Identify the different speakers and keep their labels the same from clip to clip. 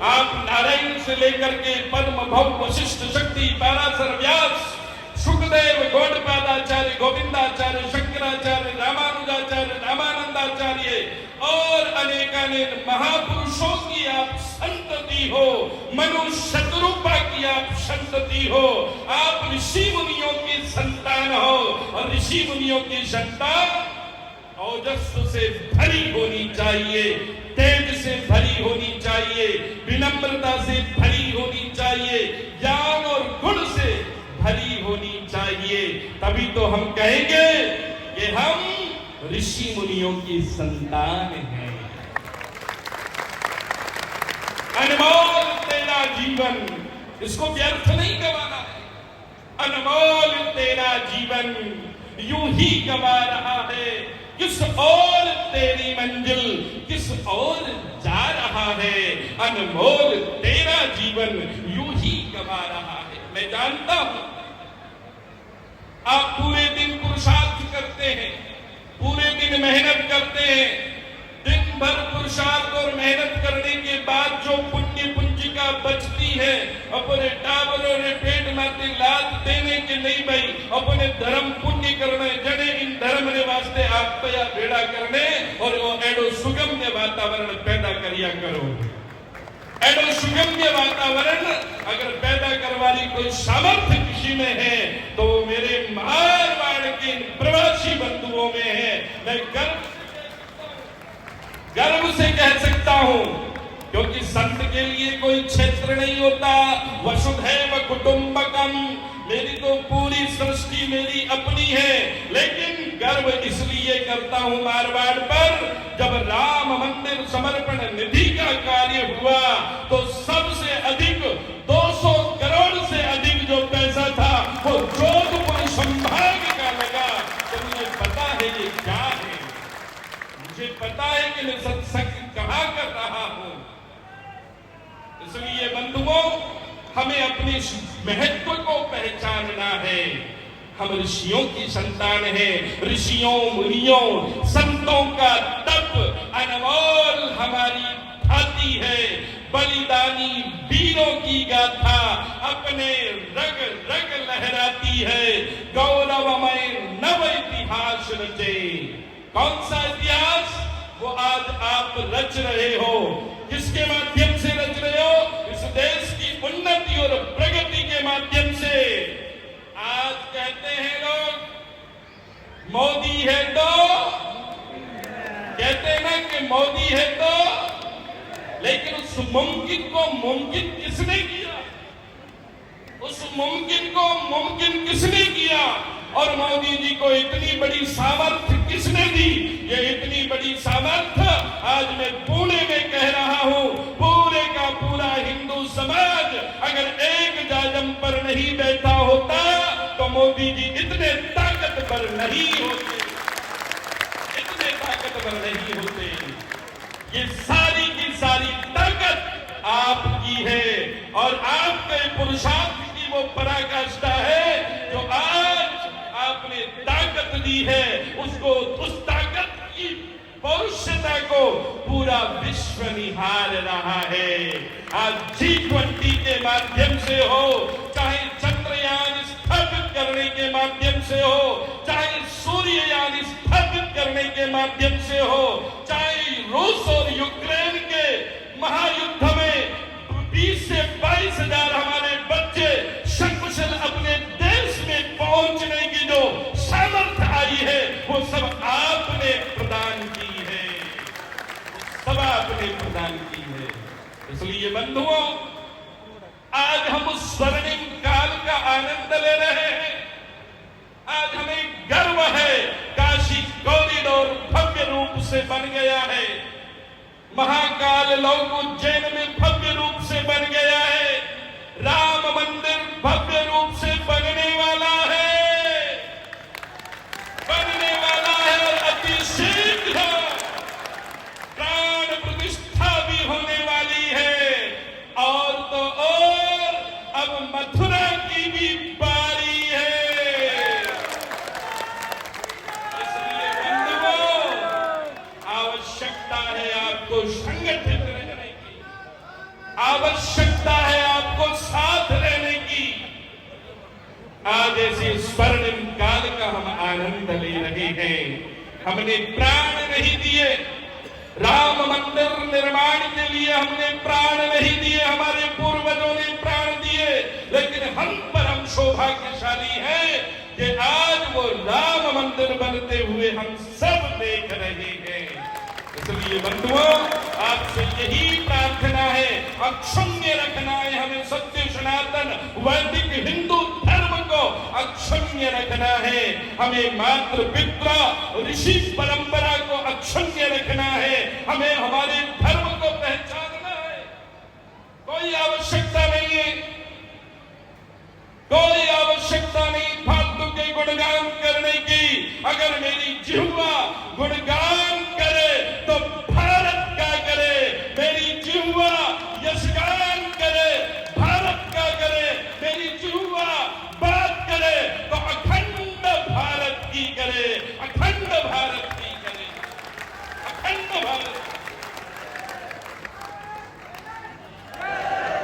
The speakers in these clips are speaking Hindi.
Speaker 1: आप नारायण से लेकर के पद्म भव वशिष्ठ शक्ति पाराशर व्यास सुखदेव गौड़पादाचार्य गोविंदाचार्य शंकराचार्य रामानुजाचार्य रामानंदाचार्य और अनेकानेक महापुरुषों की आप संतति हो, मनुष्य शतरूपा की आप संतति हो, आप ऋषि मुनियों की संतान हो और ऋषि मुनियों की संतान ओजस्व से भरी होनी चाहिए, तेज से भरी होनी चाहिए, विनम्रता से भरी होनी चाहिए, ज्ञान और गुण से भरी होनी चाहिए। तभी तो हम कहेंगे कि हम ऋषि मुनियों की संतान हैं। अनमोल तेरा जीवन, इसको व्यर्थ नहीं गवाना है। अनमोल तेरा जीवन यूं ही गवा रहा है, किस और तेरी मंजिल किस और जा रहा है। अनमोल तेरा जीवन यूं ही गवा रहा है। मैं जानता हूं आप पूरे दिन पुरुषार्थ करते हैं, पूरे दिन मेहनत करते हैं, दिन भर पुरुषार्थ और मेहनत करने के बाद जो पुण्य पुंजिका बचती है अपने टावरों ने पेट माते लात देने के नहीं भाई, अपने धर्म पुण्य करने जड़े इन धर्म ने वास्ते आप तया बेड़ा करने और वो एडो सुगम्य वातावरण पैदा करिया करो। एडो सुगम्य वातावरण अगर पैदा करवाने कोई सामर्थ्य किसी में है तो मेरे मारवाड़ के प्रवासी बंधुओं में है। मैं गर्व से कह सकता हूं, क्योंकि संत के लिए कोई क्षेत्र नहीं होता। वसुधैव कुटुंबकम, मेरी तो पूरी सृष्टि मेरी अपनी है, लेकिन गर्व इसलिए करता हूं मारवाड़ पर, जब राम मंदिर समर्पण निधि का कार्य हुआ तो सबसे अधिक 200 करोड़ से अधिक जो पैसा था वो जोधपुर संभाग का लगा। तो मुझे पता है ये क्या है, मुझे पता है कि मैं सत्संग कहां कर रहा हूं। इसलिए बंधुओं, हमें अपने महत्व को पहचानना है। हम ऋषियों की संतान हैं। ऋषियों मुनियों संतों का तप अनमोल हमारी भाती है। बलिदानी वीरों की गाथा अपने रग रग लहराती है। गौरवमय नव इतिहास रचे। कौन सा इतिहास? वो आज आप रच रहे हो। किसके माध्यम से रच रहे हो? इस देश की उन्नति और प्रगति के माध्यम से। आज कहते हैं लोग मोदी है तो, कहते हैं ना कि मोदी है तो, लेकिन उस मुमकिन को मुमकिन किसने किया? उस मुमकिन को मुमकिन किसने किया? और मोदी जी को इतनी बड़ी सामर्थ्य किसने दी? ये इतनी बड़ी सामर्थ्य आज मैं पुणे में कह रहा हूं, पूरे का पूरा हिंदू समाज अगर एक जाजम पर नहीं बैठा होता तो मोदी जी इतने ताकतवर नहीं होते, इतने ताकतवर नहीं होते। ये सारी की सारी ताकत आपकी है और आपके पुरुषार्थ की वो पराकाष्ठा है जो आज आपने ताकत दी है। उसको, उस ताकत की पौरुषता को पूरा विश्व निहार रहा है। आज G20 के माध्यम से हो, चाहे चंद्रयान स्थापित करने के माध्यम से हो, चाहे सूर्ययान स्थापित करने के माध्यम से हो, चाहे रूस और यूक्रेन के महायुद्ध में 20 से 22 हजार हमारे बच्चे सकुशल अपने देश में पहुंचने की जो सामर्थ्य आई है वो सब आपने प्रदान की है, सब आपने प्रदान की है। इसलिए बंधुओं, आज हम उस स्वर्णिम काल का आनंद ले रहे हैं। आज हमें गर्व है, काशी कॉरिडोर भव्य रूप से बन गया है। महाकाल लोक उज्जैन में भव्य रूप से बन गया है। राम मंदिर भव्य रूप से बनने वाला है, बनने वाला है और अति शीघ्र प्राण प्रतिष्ठा भी होने वाली है। और तो और अब मथुरा की भी बारी है। इसलिए बंधुओं, आवश्यकता है आपको संगठित रहने की, आवश्यकता है आपको साथ रहने की। आज ऐसे स्वर्णिम काल का हम आनंद ले रहे हैं। हमने प्राण नहीं दिए, राम मंदिर निर्माण के लिए हमने प्राण नहीं दिए, हमारे पूर्वजों ने प्राण दिए, लेकिन हम परम सौभाग्यशाली हैं कि आज वो राम मंदिर बनते हुए हम सब देख रहे हैं। इसलिए बंधुओं, आपसे यही प्रार्थना है, अक्षुण्य रखना है हमें, सत्य सनातन वैदिक हिंदू धर्म को अक्षुण्य रखना है, हमें मातृ पितृ ऋषि परंपरा को अक्षुण्य रखना है, हमें हमारे धर्म को पहचानना है। कोई आवश्यकता नहीं है, कोई आवश्यकता नहीं फालतू के गुणगान करने की। अगर मेरी जिह्वा गुणगान करे तो भारत का करे, मेरी जिह्वा यशगान करे भारत का करे, मेरी जिह्वा बात करे तो अखंड भारत की करे, अखंड भारत की करे, अखंड भारत,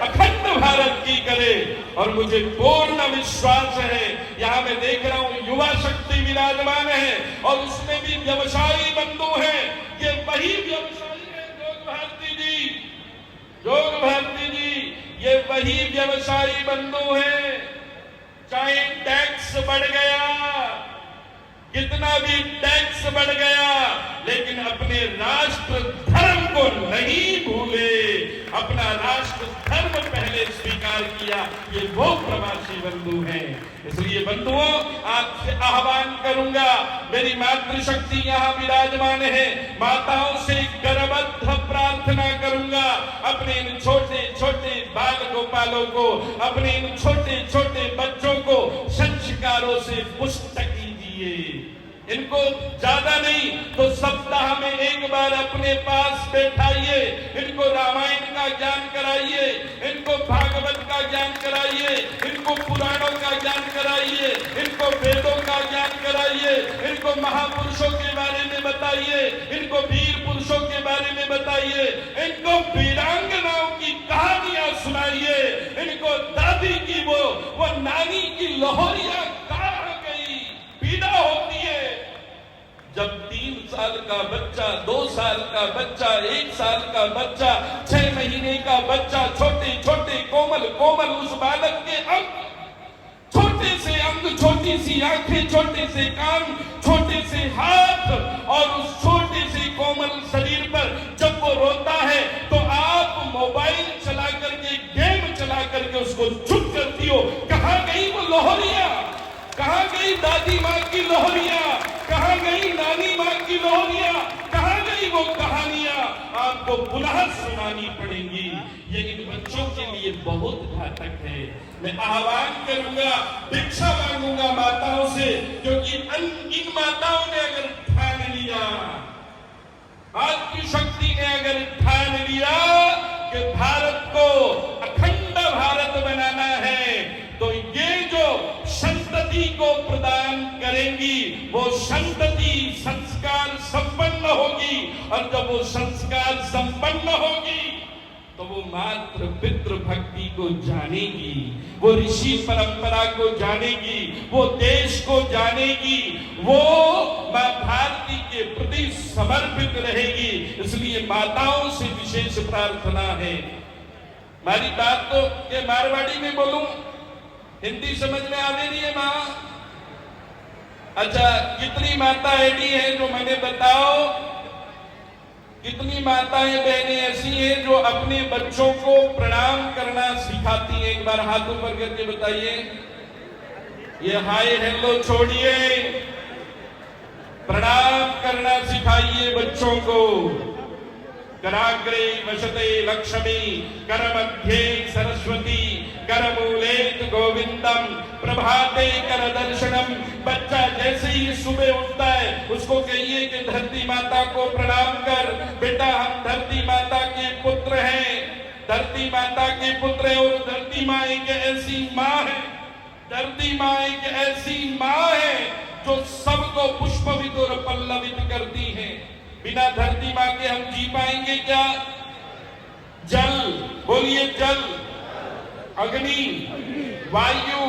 Speaker 1: अखंड भारत की करे। और मुझे पूर्ण विश्वास है, यहां मैं देख रहा हूं युवा शक्ति विराजमान है और उसमें भी व्यवसायी बंधु हैं। ये वही व्यवसायी है जोग भारती जी, जोग भारती जी, ये वही व्यवसायी बंधु हैं। चाहे टैक्स बढ़ गया, कितना भी टैक्स बढ़ गया, लेकिन अपने राष्ट्र धर्म को नहीं भूले, अपना राष्ट्र धर्म पहले स्वीकार किया। ये वो प्रवासी बंधु हैं। इसलिए बंधुओं, आपसे आह्वान करूंगा, मेरी मातृशक्ति यहाँ विराजमान है, माताओं से करबद्ध प्रार्थना करूंगा, अपने इन छोटे छोटे बाल गोपालों को, अपने इन छोटे छोटे बच्चों को संस्कारों से पुष्ट कीजिए। इनको ज्यादा नहीं तो सप्ताह में एक बार अपने पास बैठाइए, इनको रामायण का ज्ञान कराइए, इनको भागवत का ज्ञान कराइए, इनको पुराणों का ज्ञान कराइए, इनको वेदों का ज्ञान कराइए, इनको महापुरुषों के बारे में बताइए, इनको वीर पुरुषों के बारे में बताइए, इनको वीरांगनाओं की कहानियां सुनाइए, इनको दादी की वो नानी की लोहरियां कहाँ गई, पीड़ा होती है जब 3 साल का बच्चा, 2 साल का बच्चा, 1 साल का बच्चा, 6 महीने का बच्चा, छोटे छोटे कोमल कोमल उस बालक के अंग, छोटे से अंग, छोटी सी आंखें, छोटे से कान, छोटे से हाथ और उस छोटे से कोमल शरीर पर जब वो रोता है तो आप मोबाइल चला करके, गेम चला करके उसको चुप करती हो। कहाँ गई वो लोहरियां, कहाँ गई दादी माँ की लोहरियां, कहाँ गई नानी माँ की लोहरियां, कहाँ गई वो कहानियां, आपको पुनः सुनानी पड़ेंगी। ये इन बच्चों के लिए बहुत घातक है। मैं आह्वान करूंगा, भिक्षा मांगूंगा माताओं से, क्योंकि इन माताओं ने अगर ठान लिया, आज की शक्ति ने अगर ठान लिया कि भारत को अखंड भारत बनाना है, तो ये जो संतति को प्रदान करेंगी वो संतति संस्कार संपन्न होगी, और जब वो संस्कार संपन्न होगी तो वो मातृ पितृ भक्ति को जानेगी, वो ऋषि परंपरा को जानेगी, वो देश को जानेगी, वो मां भारती के प्रति समर्पित रहेगी। इसलिए माताओं से विशेष प्रार्थना है। हमारी बात तो ये मारवाड़ी में बोलूं, हिंदी समझ में आ रही है माँ? अच्छा, कितनी माता ऐसी है जो मैंने बताओ, कितनी माताएं बहनें ऐसी हैं जो अपने बच्चों को प्रणाम करना सिखाती हैं? एक बार हाथ ऊपर करके बताइए। ये हाय हेलो छोड़िए, प्रणाम करना सिखाइए बच्चों को। कराग्रे वसते लक्ष्मी, करमध्ये सरस्वती, करमूलेत गोविंदम, प्रभाते कर दर्शनम। बच्चा जैसे ही सुबह उठता है उसको कहिए कि धरती माता को प्रणाम कर, बेटा हम धरती माता के पुत्र हैं, धरती माता के पुत्र हैं। और धरती माँ एक ऐसी माँ है, धरती माँ एक ऐसी माँ है जो सबको पुष्पवित और पल्लवित करती है। बिना धरती माँ के हम जी पाएंगे क्या? जल बोलिए जल, अग्नि, वायु,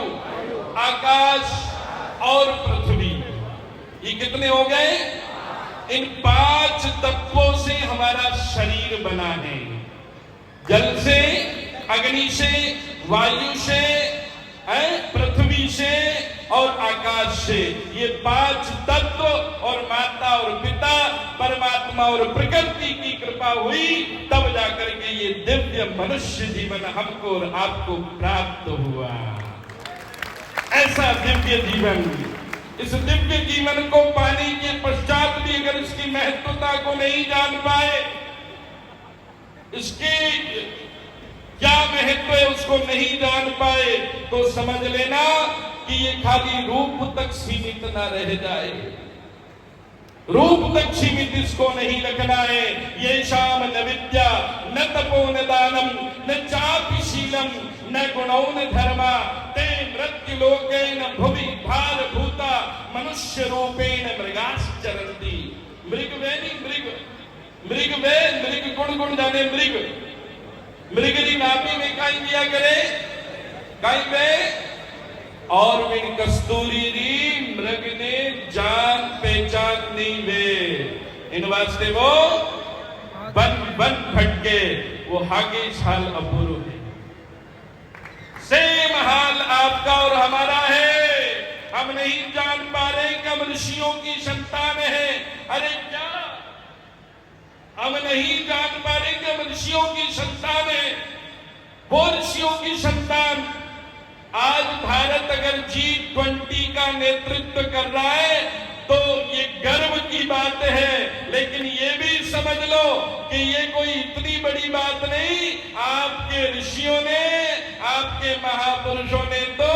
Speaker 1: आकाश और पृथ्वी। ये कितने हो गए? इन 5 तत्वों से हमारा शरीर बना है। जल से, अग्नि से, वायु से, पृथ्वी से और आकाश से। ये 5 तत्व और माता और पिता परमात्मा और प्रकृति की कृपा हुई, तब जाकर के ये दिव्य मनुष्य जीवन हमको और आपको प्राप्त हुआ। ऐसा दिव्य जीवन, इस दिव्य जीवन को पाने के पश्चात भी अगर इसकी महत्वता को नहीं जान पाए, इसके क्या महत्व है उसको नहीं जान पाए, तो समझ लेना कि ये खाली रूप तक सीमित ना रह जाए। रूप तक सीमित इसको नहीं रखना है। ये शाम न विद्या न तपो न दानम न चापि शीलम न गुणौ न धर्मा ते मृत्यु लोकेन भुवि भार भूता मनुष्य रूपेण मृगाश्चरन्ति। मृग वे नहीं, मृग वे, मृग गुण जाने मृग, मृगरी नापी में काई दिया करे, काई वे और बिन कस्तूरी री मृग ने जान पहचान नहीं वे। इन वास्ते वो बन फटके वो हागे साल अपूर्व है। सेम हाल आपका और हमारा है। हम नहीं जान पा रहे कि हम ऋषियों की संतान है। अरे क्या हम नहीं जान पा रहे कि हम ऋषियों की संतान है। वो ऋषियों की संतान आज भारत अगर G20 का नेतृत्व कर रहा है तो ये गर्व की बात है, लेकिन ये भी समझ लो कि ये कोई इतनी बड़ी बात नहीं। आपके ऋषियों ने, आपके महापुरुषों ने तो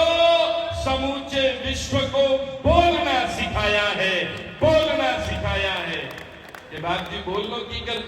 Speaker 1: समूचे विश्व को बोलना सिखाया है, बोलना सिखाया है। ये बात जी बोल लो की कर